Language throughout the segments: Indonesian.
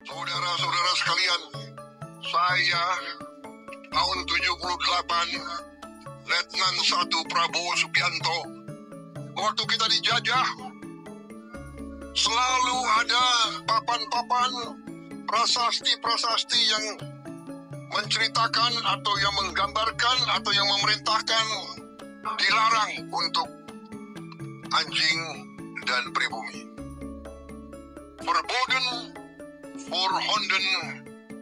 Saudara-saudara sekalian, saya tahun 78, Letnan 1 Prabowo Subianto. Waktu kita dijajah, selalu ada papan-papan prasasti-prasasti yang menceritakan atau yang menggambarkan atau yang memerintahkan dilarang untuk anjing dan pribumi. Verboden for Honden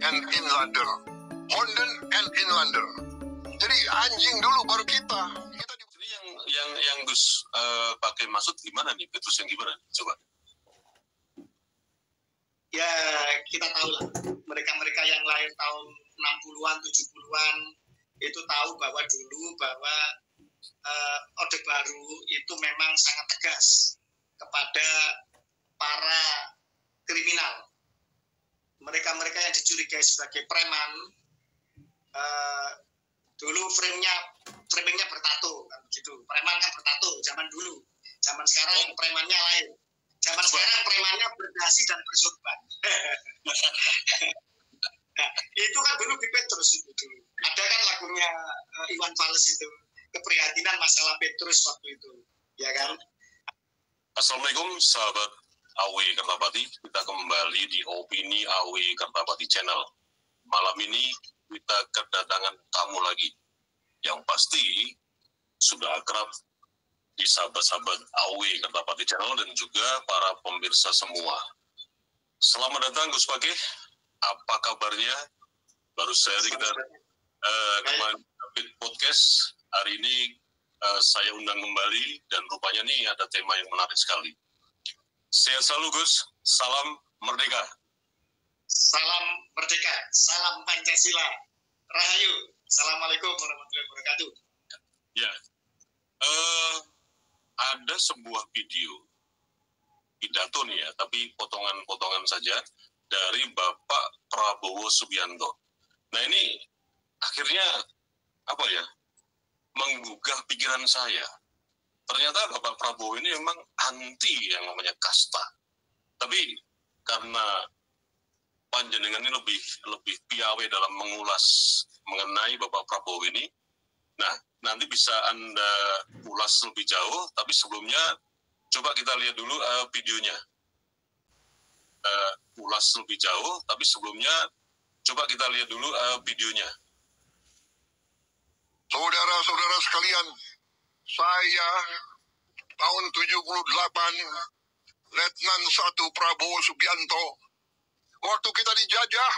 and Inlander. Honden and Inlander. Jadi anjing dulu baru kita. Ini yang Gus pakai maksud gimana nih? Petrus yang gimana? Coba. Ya kita tahu lah. Mereka-mereka yang lahir tahun 60-an, 70-an itu tahu bahwa Orde Baru itu memang sangat tegas kepada para kriminal. Mereka-mereka yang dicurigai sebagai preman, dulu framingnya bertato, kan begitu. Preman kan bertato zaman dulu. Zaman sekarang premannya lain. Zaman sekarang premannya berdasi dan bersorban. Nah, itu kan dulu di Petrus itu dulu. Ada kan lagunya Iwan Fals itu, keprihatinan masalah Petrus waktu itu, ya kan? Assalamualaikum sahabat AW Kertapati, kita kembali di Opini AW Kertapati Channel. Malam ini kita kedatangan tamu lagi, yang pasti sudah akrab di sahabat-sahabat AW Kertapati Channel dan juga para pemirsa semua. Selamat datang Gus Pake, apa kabarnya? Baru saya kita kemarin podcast, hari ini saya undang kembali dan rupanya nih ada tema yang menarik sekali. Sehat selalu Gus, salam merdeka. Salam merdeka, salam Pancasila, Rahayu. Assalamualaikum warahmatullahi wabarakatuh. Ya, ada sebuah pidato nih ya, tapi potongan-potongan saja dari Bapak Prabowo Subianto. Nah ini akhirnya apa ya, menggugah pikiran saya. Ternyata Bapak Prabowo ini memang anti yang namanya kasta. Tapi karena panjenengan ini lebih piawai dalam mengulas mengenai Bapak Prabowo ini, nah nanti bisa Anda ulas lebih jauh, tapi sebelumnya coba kita lihat dulu videonya. Ulas lebih jauh, tapi sebelumnya coba kita lihat dulu videonya. Saudara-saudara sekalian, saya tahun 78, Letnan 1 Prabowo Subianto. Waktu kita dijajah,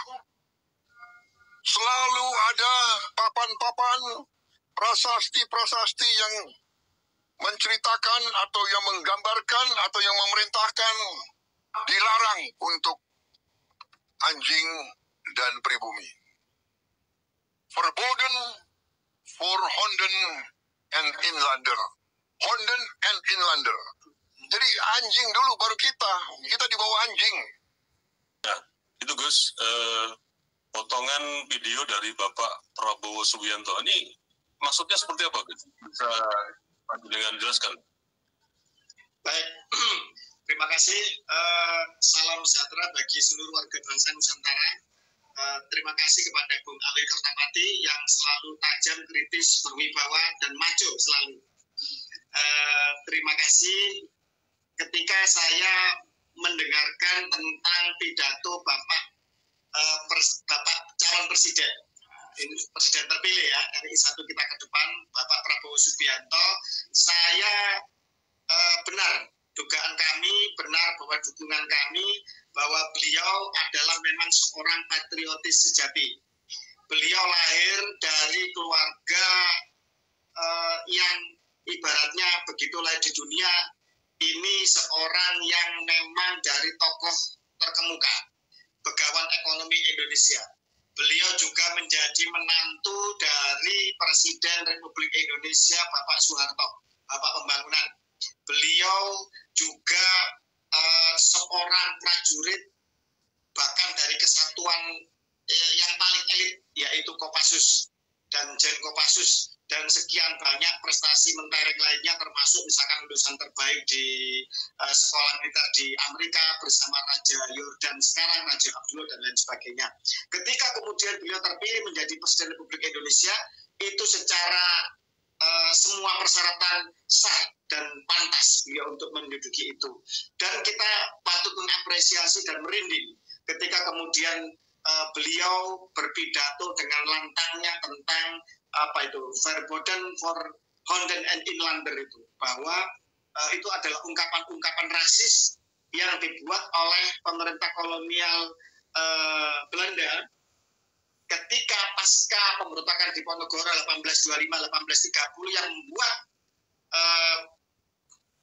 selalu ada papan-papan prasasti-prasasti yang menceritakan atau yang menggambarkan atau yang memerintahkan dilarang untuk anjing dan pribumi. Verboden for Honden and Inlander. Honden and Inlander. Jadi anjing dulu baru kita di bawah anjing. Nah, itu Gus, potongan video dari Bapak Prabowo Subianto. Ini maksudnya seperti apa Gus? Bisa dengan jelaskan? Baik, terima kasih. Salam sejahtera bagi seluruh warga bangsa Nusantara. Terima kasih kepada Bung Ali Kertapati yang selalu tajam, kritis, berwibawa, dan maju selalu. Terima kasih ketika saya mendengarkan tentang pidato Bapak calon presiden. Ini presiden terpilih ya, RI 1 kita ke depan, Bapak Prabowo Subianto. Saya benar, dugaan kami benar bahwa dukungan kami bahwa beliau adalah memang seorang patriotis sejati. Beliau lahir dari keluarga yang ibaratnya begitu lahir di dunia, ini seorang yang memang dari tokoh terkemuka, Begawan Ekonomi Indonesia. Beliau juga menjadi menantu dari Presiden Republik Indonesia Bapak Soeharto, Bapak Pembangunan. Beliau juga seorang prajurit bahkan dari kesatuan yang paling elit, yaitu Kopassus dan Jen Kopassus dan sekian banyak prestasi mentereng lainnya, termasuk misalkan lulusan terbaik di sekolah militer di Amerika bersama Raja Yordan sekarang, Raja Abdullah dan lain sebagainya. Ketika kemudian beliau terpilih menjadi Presiden Republik Indonesia, itu secara semua persyaratan sah dan pantas beliau untuk menduduki itu. Dan kita patut mengapresiasi dan merinding ketika kemudian beliau berpidato dengan lantangnya tentang verboten for Honden and Inlander itu, bahwa itu adalah ungkapan-ungkapan rasis yang dibuat oleh pemerintah kolonial Belanda ketika pasca pemberontakan Diponegoro 1825-1830 yang membuat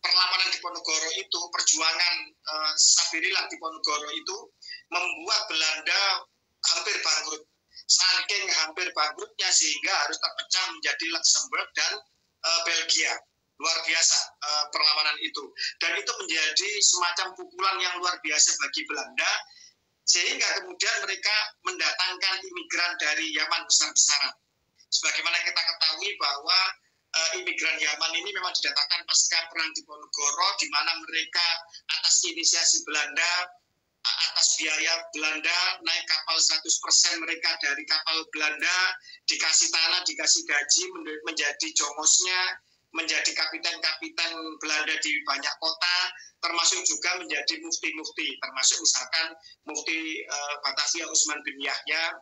perlawanan Diponegoro itu, perjuangan Sabirilah Diponegoro itu membuat Belanda hampir bangkrut. Saking hampir bangkrutnya sehingga harus terpecah menjadi Luxembourg dan Belgia. Luar biasa perlawanan itu. Dan itu menjadi semacam pukulan yang luar biasa bagi Belanda, sehingga kemudian mereka mendatangkan imigran dari Yaman besar-besaran. Sebagaimana kita ketahui bahwa imigran Yaman ini memang didatangkan pasca perang Diponegoro, di mana mereka atas inisiasi Belanda, atas biaya Belanda, naik kapal 100% mereka dari kapal Belanda, dikasih tanah, dikasih gaji, menjadi jongosnya, menjadi kapiten-kapiten Belanda di banyak kota, termasuk juga menjadi mufti-mufti, termasuk misalkan mufti Batavia Usman bin Yahya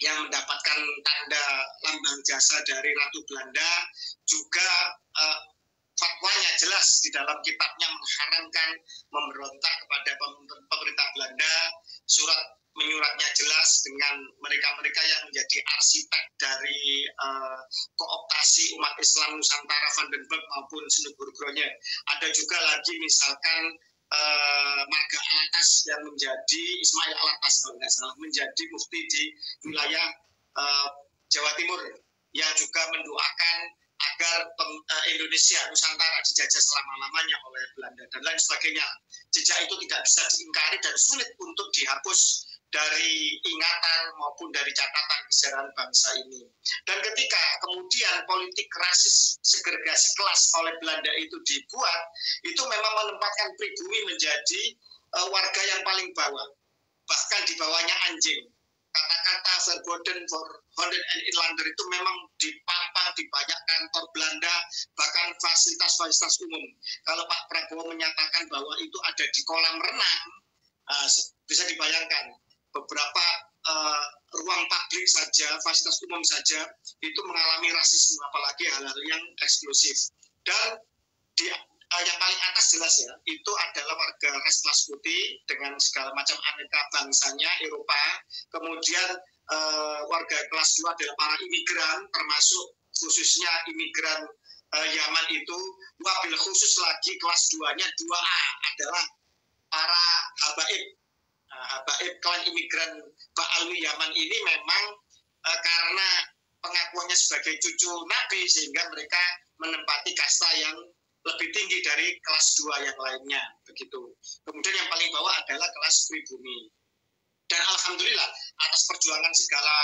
yang mendapatkan tanda lambang jasa dari Ratu Belanda, juga fatwanya jelas di dalam kitabnya mengharamkan memberontak kepada pemerintah Belanda, menyuratnya jelas dengan mereka-mereka yang menjadi arsitek dari kooptasi umat Islam Nusantara, Vandenberg maupun Senegurgronya. Ada juga lagi misalkan Marga Alatas yang menjadi Ismail Alatas kalau nggak salah, menjadi mufti di wilayah Jawa Timur yang juga mendoakan agar Indonesia, Nusantara dijajah selama-lamanya oleh Belanda dan lain sebagainya. Jejak itu tidak bisa diingkari dan sulit untuk dihapus dari ingatan maupun dari catatan kesejarahan bangsa ini. Dan ketika kemudian politik rasis segregasi kelas oleh Belanda itu dibuat, itu memang menempatkan pribumi menjadi warga yang paling bawah, bahkan di bawahnya anjing. Kata-kata verboten for Honden and Inlander itu memang dipampang di banyak kantor Belanda, bahkan fasilitas-fasilitas umum. Kalau Pak Prabowo menyatakan bahwa itu ada di kolam renang, bisa dibayangkan beberapa ruang publik saja, fasilitas umum saja, itu mengalami rasisme, apalagi hal-hal yang eksklusif. Dan yang paling atas jelas ya, itu adalah warga ras kelas putih dengan segala macam aneka bangsanya Eropa. Kemudian warga kelas 2 adalah para imigran, termasuk khususnya imigran Yaman itu. Wabil khusus lagi kelas 2-nya 2A adalah para habaib. Habaib klan imigran Ba'alwi Yaman ini memang karena pengakuannya sebagai cucu Nabi, sehingga mereka menempati kasta yang lebih tinggi dari kelas 2 yang lainnya, begitu. Kemudian yang paling bawah adalah kelas pribumi. Dan alhamdulillah atas perjuangan segala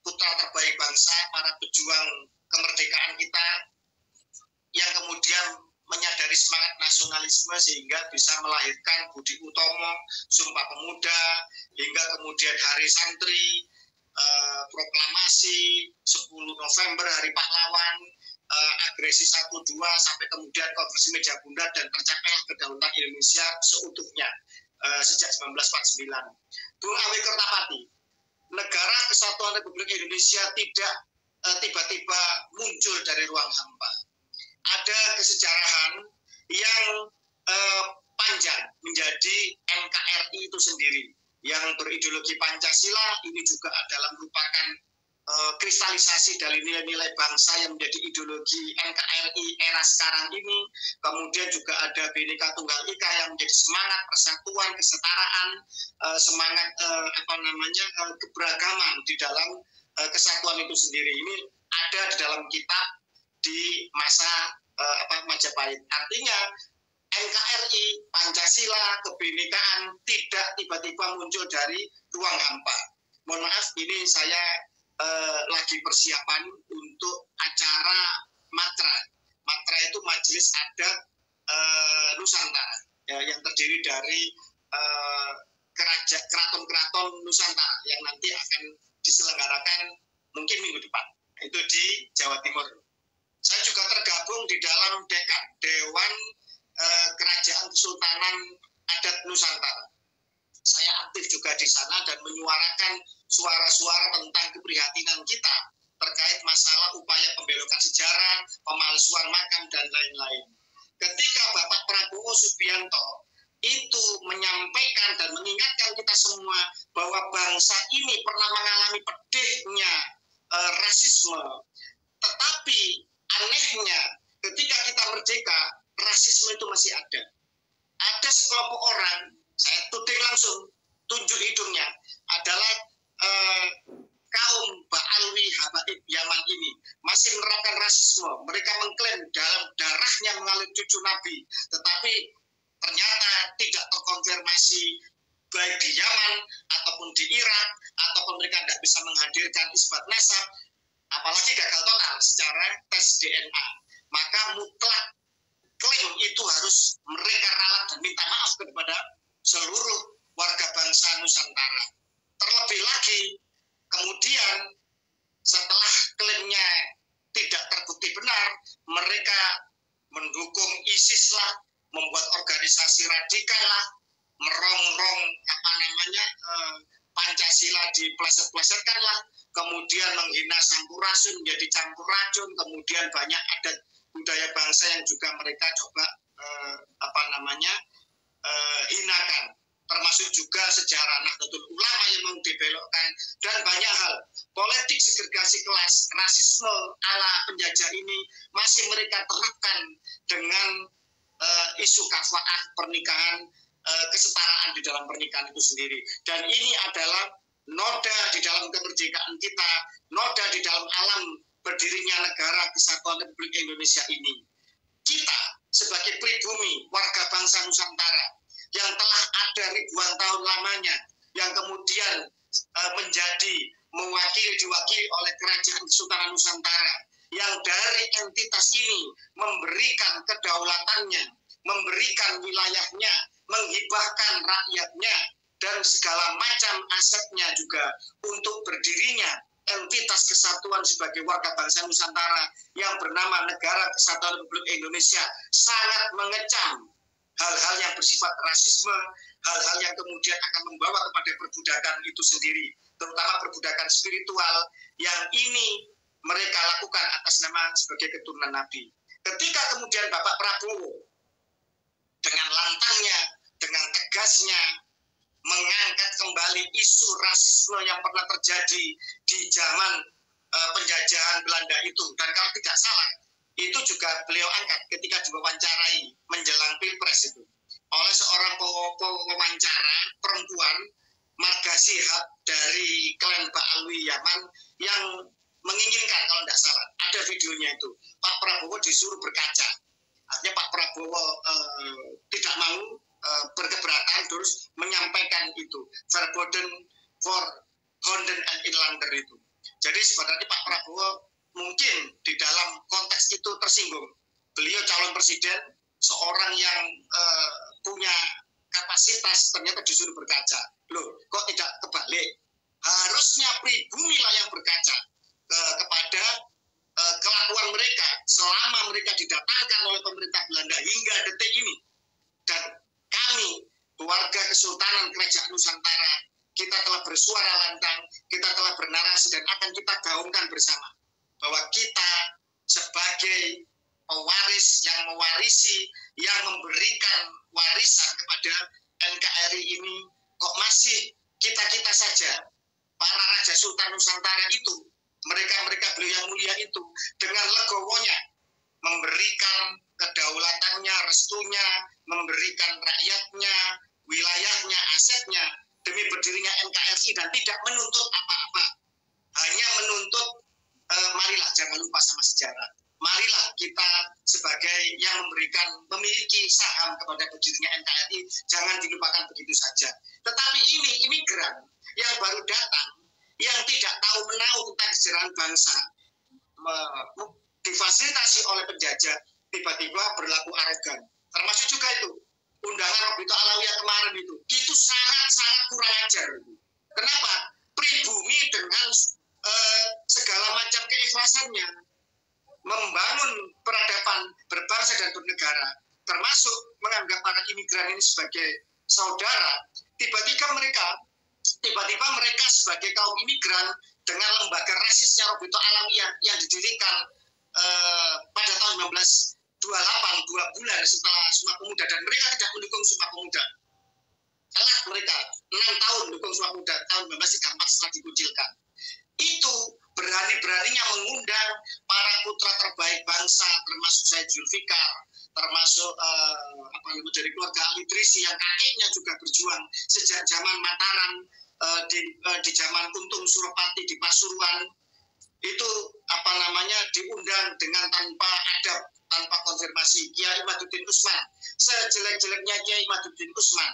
putra terbaik bangsa, para pejuang kemerdekaan kita yang kemudian menyadari semangat nasionalisme sehingga bisa melahirkan Budi Utomo, Sumpah Pemuda, hingga kemudian Hari Santri, proklamasi 10 November Hari Pahlawan, agresi 1-2 sampai kemudian konferensi meja bundar dan tercapailah kedaulatan Indonesia seutuhnya sejak 1949. Bung Awi Kertapati, negara kesatuan Republik Indonesia tidak tiba-tiba muncul dari ruang hampa. Ada kesejarahan yang panjang menjadi NKRI itu sendiri, yang berideologi Pancasila. Ini juga adalah merupakan kristalisasi dari nilai-nilai bangsa yang menjadi ideologi NKRI era sekarang ini. Kemudian juga ada Bhinneka Tunggal Ika yang menjadi semangat persatuan, kesetaraan, semangat keberagaman di dalam kesatuan itu sendiri. Ini ada di dalam kitab di masa Majapahit. Artinya NKRI, Pancasila, kebinekaan tidak tiba-tiba muncul dari ruang hampa. Mohon maaf, ini saya lagi persiapan untuk acara Matra. Matra itu Majelis Adat Nusantara yang terdiri dari keraton-keraton Nusantara yang nanti akan diselenggarakan mungkin minggu depan. Itu di Jawa Timur. Saya juga tergabung di dalam DEKAN, Dewan Kerajaan Kesultanan Adat Nusantara. Saya aktif juga di sana dan menyuarakan suara-suara tentang keprihatinan kita terkait masalah upaya pembelokan sejarah, pemalsuan makam, dan lain-lain. Ketika Bapak Prabowo Subianto itu menyampaikan dan mengingatkan kita semua bahwa bangsa ini pernah mengalami pedihnya rasisme, tetapi anehnya ketika kita merdeka, rasisme itu masih ada. Ada sekelompok orang, saya tuding langsung, tunjuk hidungnya, adalah kaum Ba'alwi Habaib Yaman ini masih menerapkan rasisme. Mereka mengklaim dalam darahnya mengalir cucu Nabi, tetapi ternyata tidak terkonfirmasi baik di Yaman ataupun di Irak, ataupun mereka tidak bisa menghadirkan isbat nasab, apalagi gagal total secara tes DNA. Maka mutlak klaim itu harus mereka ralat dan minta maaf kepada seluruh warga bangsa Nusantara. Terlebih lagi, kemudian setelah klaimnya tidak terbukti benar, mereka mendukung ISIS lah, membuat organisasi radikal lah, merongrong Pancasila dipleset-plesetkan lah, kemudian menghina Sampurasun menjadi campur racun, kemudian banyak adat budaya bangsa yang juga mereka coba hinakan, termasuk juga sejarah Nahdlatul Ulama yang mau dibelokkan, dan banyak hal. Politik segregasi kelas, rasisme ala penjajah ini masih mereka terapkan dengan isu kafaah pernikahan, kesetaraan di dalam pernikahan itu sendiri. Dan ini adalah noda di dalam kemerdekaan kita, noda di dalam alam berdirinya negara kesatuan Republik Indonesia ini. Kita sebagai pribumi warga bangsa Nusantara yang telah ada ribuan tahun lamanya, yang kemudian menjadi diwakili oleh Kerajaan Kesultanan Nusantara, yang dari entitas ini memberikan kedaulatannya, memberikan wilayahnya, menghibahkan rakyatnya, dan segala macam asetnya juga untuk berdirinya entitas kesatuan sebagai warga bangsa Nusantara yang bernama Negara Kesatuan Republik Indonesia, sangat mengecam hal-hal yang bersifat rasisme, hal-hal yang kemudian akan membawa kepada perbudakan itu sendiri, terutama perbudakan spiritual yang ini mereka lakukan atas nama sebagai keturunan Nabi. Ketika kemudian Bapak Prabowo dengan lantangnya, dengan tegasnya mengangkat kembali isu rasisme yang pernah terjadi di zaman penjajahan Belanda itu, dan kalau tidak salah itu juga beliau angkat ketika diwawancarai menjelang Pilpres itu oleh seorang pewawancara perempuan marga Shihab dari klan Ba'alwi Yaman yang menginginkan, kalau tidak salah ada videonya itu, Pak Prabowo disuruh berkaca. Artinya Pak Prabowo tidak mau berkeberatan, terus menyampaikan itu verboten for Honden and Inlander itu. Jadi sebenarnya Pak Prabowo mungkin di dalam konteks itu tersinggung. Beliau calon presiden, seorang yang punya kapasitas, ternyata disuruh berkaca. Loh, kok tidak kebalik? Harusnya pribumi lah yang berkaca kepada kelakuan mereka selama mereka didatangkan oleh pemerintah Belanda hingga detik ini. Dan kami, warga Kesultanan Kerajaan Nusantara, kita telah bersuara lantang, kita telah bernarasi, dan akan kita gaungkan bersama bahwa kita sebagai pewaris yang mewarisi, yang memberikan warisan kepada NKRI ini, kok masih kita-kita saja, para Raja Sultan Nusantara itu, mereka beliau yang mulia itu, dengan legowonya memberikan kedaulatannya, restunya, memberikan rakyatnya, wilayahnya, asetnya, demi berdirinya NKRI, dan tidak menuntut apa-apa. Hanya menuntut, marilah jangan lupa sama sejarah. Marilah kita sebagai yang memiliki saham kepada berdirinya NKRI, jangan dilupakan begitu saja. Tetapi ini imigran yang baru datang, yang tidak tahu menahu tentang sejarah bangsa difasilitasi oleh penjajah tiba-tiba berlaku arogan. Termasuk juga itu undangan Robito Alawiyah kemarin itu sangat-sangat kurang ajar. Kenapa? Pribumi dengan segala macam keikhlasannya membangun peradaban berbangsa dan bernegara, termasuk menganggap para imigran ini sebagai saudara. Tiba-tiba mereka sebagai kaum imigran dengan lembaga rasisnya Robito Alawiyah yang didirikan pada tahun 1928, 2 bulan setelah Sumpah Pemuda, dan mereka tidak mendukung Sumpah Pemuda. Telah mereka 6 tahun mendukung Sumpah Pemuda, tahun 1934 setelah dikucilkan. Itu berani-beraninya mengundang para putra terbaik bangsa, termasuk Said Zulfikar, termasuk dari keluarga Al-Idrisi yang kakeknya juga berjuang sejak zaman Mataram, di zaman Untung Suropati di Pasuruan. Itu diundang dengan tanpa adab, tanpa konfirmasi. Kiai Imaduddin Usman, sejelek-jeleknya Kiai Imaduddin Usman,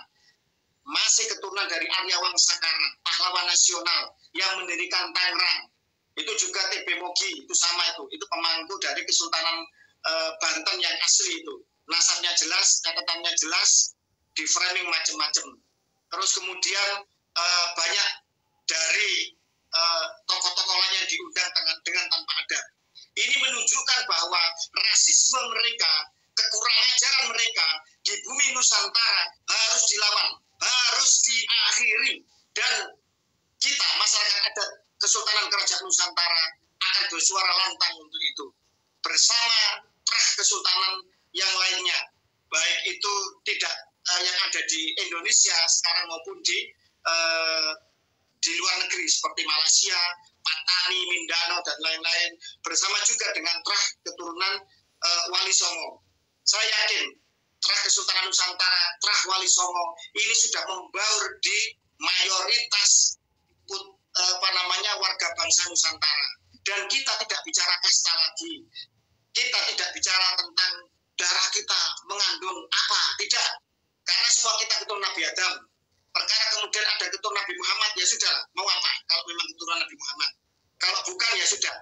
masih keturunan dari Arya Wangsakara, pahlawan nasional yang mendirikan Tangerang. Itu juga TB Mogi, itu sama itu pemangku dari Kesultanan Banten yang asli itu. Nasabnya jelas, catatannya jelas, di framing macam-macam. Terus kemudian banyak dari tokoh-tokoh lain yang diundang dengan tanpa adab. Ini menunjukkan bahwa rasisme mereka, kekurang ajaran mereka di bumi Nusantara harus dilawan, harus diakhiri, dan kita masyarakat adat Kesultanan Kerajaan Nusantara akan bersuara lantang untuk itu bersama trah kesultanan yang lainnya, baik itu tidak yang ada di Indonesia sekarang maupun di luar negeri seperti Malaysia, Patani, Mindanao dan lain-lain, bersama juga dengan trah keturunan Wali Songo. Saya yakin trah Kesultanan Nusantara, trah Wali Songo ini sudah membaur di mayoritas warga bangsa Nusantara. Dan kita tidak bicara kasta lagi. Kita tidak bicara tentang darah kita mengandung apa, tidak. Karena semua kita keturunan Nabi Adam. Perkara kemudian ada keturunan Nabi Muhammad, ya sudah, mau apa kalau memang keturunan Nabi Muhammad. Kalau bukan, ya sudah.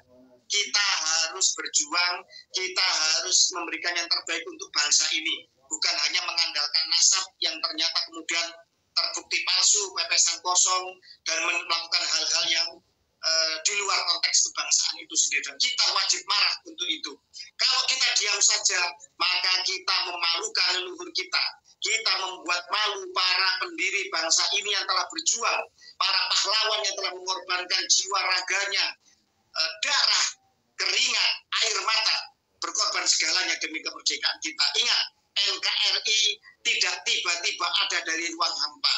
Kita harus berjuang, kita harus memberikan yang terbaik untuk bangsa ini. Bukan hanya mengandalkan nasab yang ternyata kemudian terbukti palsu, pepesan kosong, dan melakukan hal-hal yang di luar konteks kebangsaan itu sendiri. Dan kita wajib marah untuk itu. Kalau kita diam saja, maka kita memalukan leluhur kita. Kita membuat malu para pendiri bangsa ini yang telah berjuang, para pahlawan yang telah mengorbankan jiwa raganya, darah, keringat, air mata, berkorban segalanya demi kemerdekaan kita. Ingat, NKRI tidak tiba-tiba ada dari ruang hampa.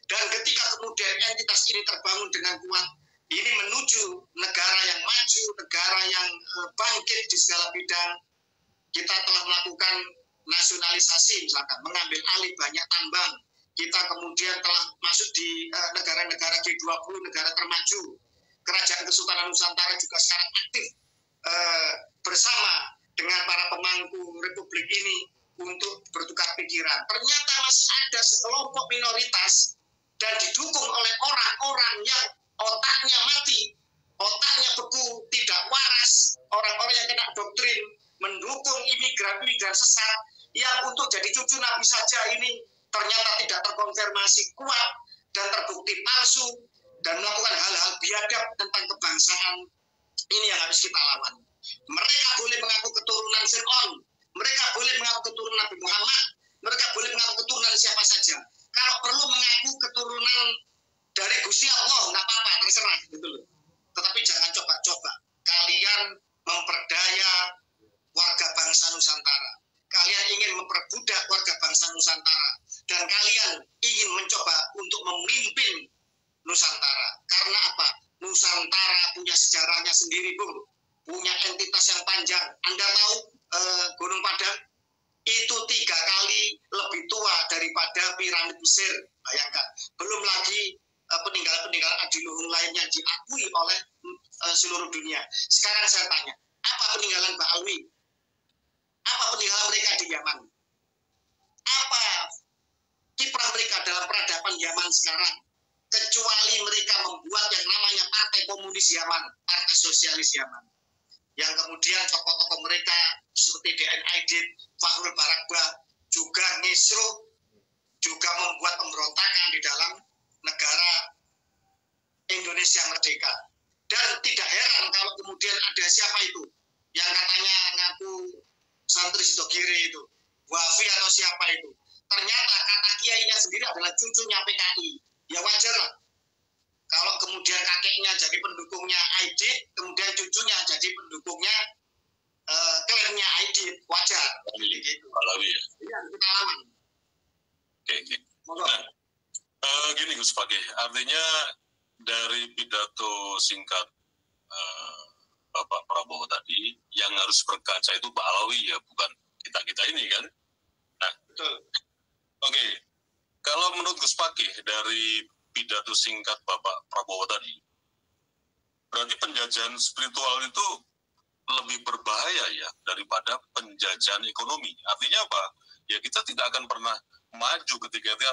Dan ketika kemudian entitas ini terbangun dengan kuat, ini menuju negara yang maju, negara yang bangkit di segala bidang. Kita telah melakukan nasionalisasi, misalkan mengambil alih banyak tambang. Kita kemudian telah masuk di negara-negara G20, negara termaju. Kerajaan Kesultanan Nusantara juga sekarang aktif bersama dengan para pemangku republik ini untuk bertukar pikiran. Ternyata masih ada sekelompok minoritas dan didukung oleh orang-orang yang otaknya mati, otaknya beku, tidak waras, orang-orang yang kena doktrin, mendukung imigran-imigran sesat yang untuk jadi cucu Nabi saja ini ternyata tidak terkonfirmasi kuat dan terbukti palsu dan melakukan hal-hal biadab tentang kebangsaan. Ini yang harus kita lawan. Mereka boleh mengaku keturunan Fir'aun, mereka boleh mengaku keturunan Nabi Muhammad, mereka boleh mengaku keturunan siapa saja. Kalau perlu mengaku keturunan dari Gusti Allah, nggak apa-apa, terserah gitu loh. Tetapi jangan coba-coba kalian memperdaya warga bangsa Nusantara. Kalian ingin memperbudak warga bangsa Nusantara. Dan kalian ingin mencoba untuk memimpin Nusantara. Karena apa? Nusantara punya sejarahnya sendiri, Bung. Punya entitas yang panjang. Anda tahu Gunung Padang? Itu 3 kali lebih tua daripada piramid Mesir. Bayangkan. Belum lagi peninggalan-peninggalan adiluhung lainnya diakui oleh seluruh dunia. Sekarang saya tanya, apa peninggalan Ba'alwi? Apa peninggalan mereka di Yaman? Apa kiprah mereka dalam peradaban Yaman sekarang? Kecuali mereka membuat yang namanya komunis Yaman, partai sosialis Yaman. Yang kemudian tokoh-tokoh mereka seperti DN Aidit, Fakhrul Barakbah juga ngisruh, juga membuat pemberontakan di dalam negara Indonesia merdeka. Dan tidak heran kalau kemudian ada siapa itu yang katanya ngaku santri Sidogiri itu, Wafi atau siapa itu. Ternyata kata kiainya sendiri adalah cucunya PKI. Ya wajar lah. Kalau kemudian kakeknya jadi pendukungnya Aidit, kemudian cucunya jadi pendukungnya klaimnya Aidit, wajar. Gitu. Ini harus kita lawan. Oke. Nah, gini Gus Fakih, artinya dari pidato singkat Bapak Prabowo tadi, yang harus berkaca itu Pak Alawi ya, bukan kita ini kan? Nah, betul. Oke, kalau menurut Gus Fakih dari pidato singkat Bapak Prabowo tadi, berarti penjajahan spiritual itu lebih berbahaya ya daripada penjajahan ekonomi. Artinya apa? Ya kita tidak akan pernah maju ketika kita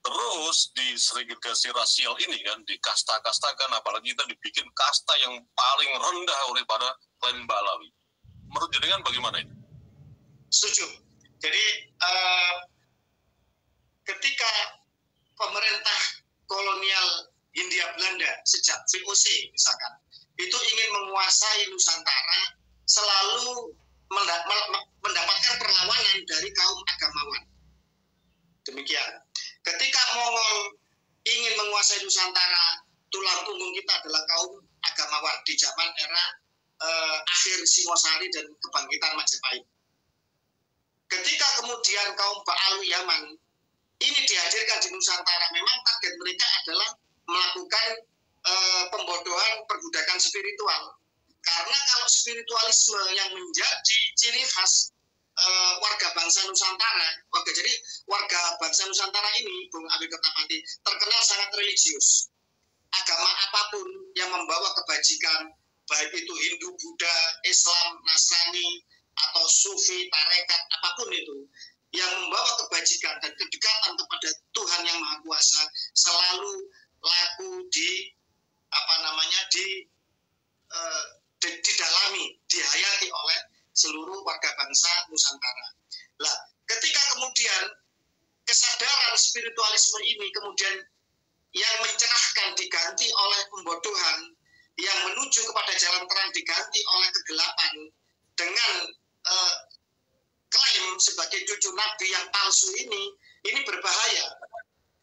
terus disegregasi rasial ini kan, dikasta-kastakan, apalagi kita dibikin kasta yang paling rendah oleh para klaim Mbak Alawi. Menurut jenengan bagaimana ini? Setuju. Jadi ketika pemerintah kolonial Hindia Belanda sejak VOC misalkan itu ingin menguasai Nusantara, selalu mendapatkan perlawanan dari kaum agamawan. Demikian. Ketika Mongol ingin menguasai Nusantara, tulang punggung kita adalah kaum agamawan di zaman era akhir Singosari dan kebangkitan Majapahit. Ketika kemudian kaum Ba'alwi Yaman ini dihadirkan di Nusantara, memang target mereka adalah melakukan pembodohan perbudakan spiritual. Karena kalau spiritualisme yang menjadi ciri khas warga bangsa Nusantara, jadi warga bangsa Nusantara ini, Bung Abi Kertapati, terkenal sangat religius. Agama apapun yang membawa kebajikan, baik itu Hindu, Buddha, Islam, Nasrani, atau Sufi, Tarekat, apapun itu, yang membawa kebajikan dan kedekatan kepada Tuhan yang Maha Kuasa, selalu laku didalami, dihayati oleh seluruh warga bangsa Nusantara. Nah, ketika kemudian kesadaran spiritualisme ini kemudian yang mencerahkan diganti oleh pembodohan, yang menuju kepada jalan terang diganti oleh kegelapan dengan klaim sebagai cucu Nabi yang palsu ini berbahaya.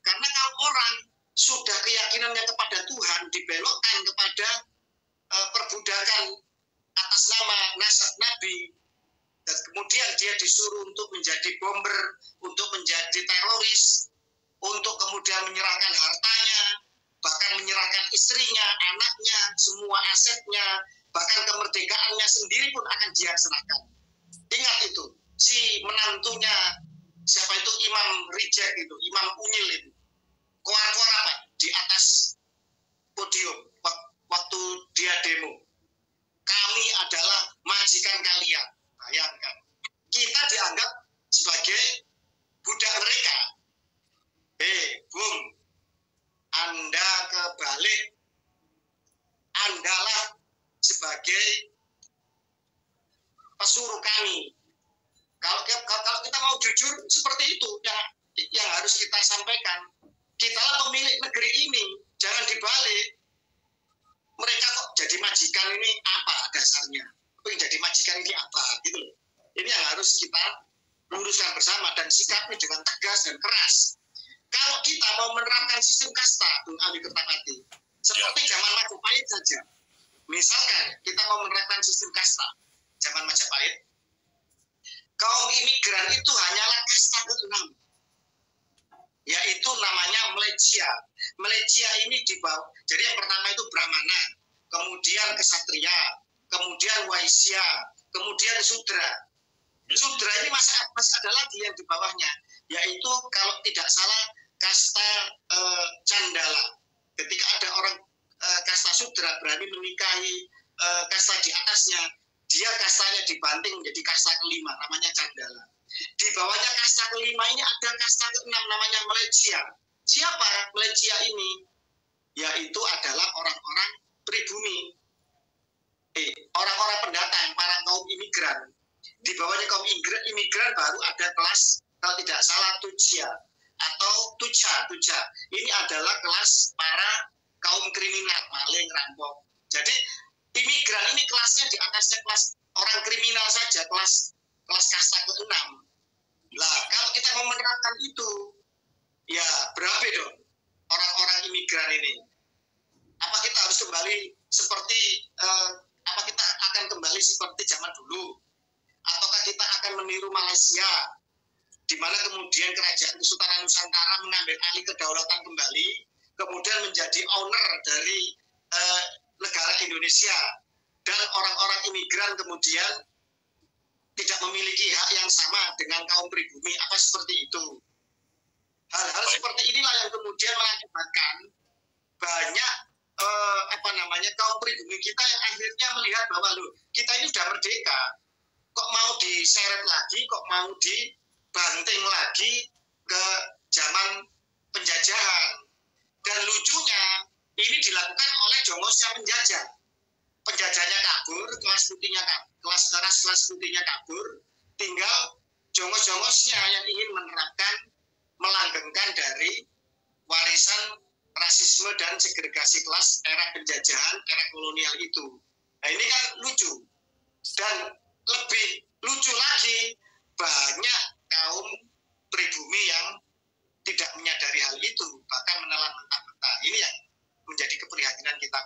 Karena kalau orang sudah keyakinannya kepada Tuhan dibelokkan kepada perbudakan atas nama nasab Nabi, dan kemudian dia disuruh untuk menjadi bomber, untuk menjadi teroris, untuk kemudian menyerahkan hartanya, bahkan menyerahkan istrinya, anaknya, semua asetnya, bahkan kemerdekaannya sendiri pun akan dia serahkan. Ingat itu, si menantunya, siapa itu, Imam Rijek itu, Imam Unyil itu, keluar-keluar apa? Di atas podium, waktu dia demo. Kami adalah majikan kalian. Bayangkan. Kita dianggap sebagai budak mereka. Bung, Anda kebalik. Andalah sebagai pesuruh kami. Kalau kita mau jujur, seperti itu yang harus kita sampaikan. Kitalah pemilik negeri ini, jangan dibalik. Mereka kok jadi majikan ini apa dasarnya? Yang jadi majikan ini apa? Gitu. Ini yang harus kita luruskan bersama dan sikapi dengan tegas dan keras. Kalau kita mau menerapkan sistem kasta, Bung Abi Kertapati, seperti zaman Majapahit saja. Misalkan kita mau menerapkan sistem kasta zaman Majapahit, kaum imigran itu hanyalah kasta ke-6, yaitu namanya Melecia. Melecia ini dibawa, jadi yang pertama itu Brahmana, kemudian Kesatria, kemudian Waisya, kemudian Sudra. Sudra ini masih ada lagi yang di bawahnya, yaitu kalau tidak salah kasta Candala. Ketika ada orang kasta Sudra berani menikahi kasta di atasnya, dia kastanya dibanting menjadi kasta kelima, namanya Candala. Di bawahnya kasta kelima ini ada kasta keenam namanya Melecia. Siapa Melecia ini? Yaitu adalah orang-orang pribumi, orang-orang pendatang, para kaum imigran. Di bawahnya kaum imigran baru ada kelas, kalau tidak salah, tuja atau tuja. Ini adalah kelas para kaum kriminal, maling, rampok. Jadi imigran ini kelasnya di atasnya kelas orang kriminal saja, kelas kasta ke-6. Lah, kalau kita mau menerapkan itu, ya berapa dong orang-orang imigran ini? Apa kita harus kembali seperti apa kita akan kembali seperti zaman dulu? Ataukah kita akan meniru Malaysia, di mana kemudian kerajaan Kesultanan Nusantara mengambil alih kedaulatan kembali, kemudian menjadi owner dari negara Indonesia, dan orang-orang imigran kemudian tidak memiliki hak yang sama dengan kaum pribumi, apa seperti itu? Hal-hal seperti inilah yang kemudian mengakibatkan banyak kaum pribumi kita yang akhirnya melihat bahwa loh, kita ini sudah merdeka, kok mau diseret lagi, kok mau dibanting lagi ke zaman penjajahan. Dan lucunya ini dilakukan oleh jongosnya penjajah. Penjajahnya kabur, kelas putihnya kabur, tinggal jongos-jongosnya yang ingin melanggengkan dari warisan rasisme dan segregasi kelas era penjajahan, era kolonial itu. Nah ini kan lucu. Dan lebih lucu lagi, banyak kaum pribumi yang tidak menyadari hal itu, bahkan menelan mentah-mentah. Ini yang menjadi keprihatinan kita.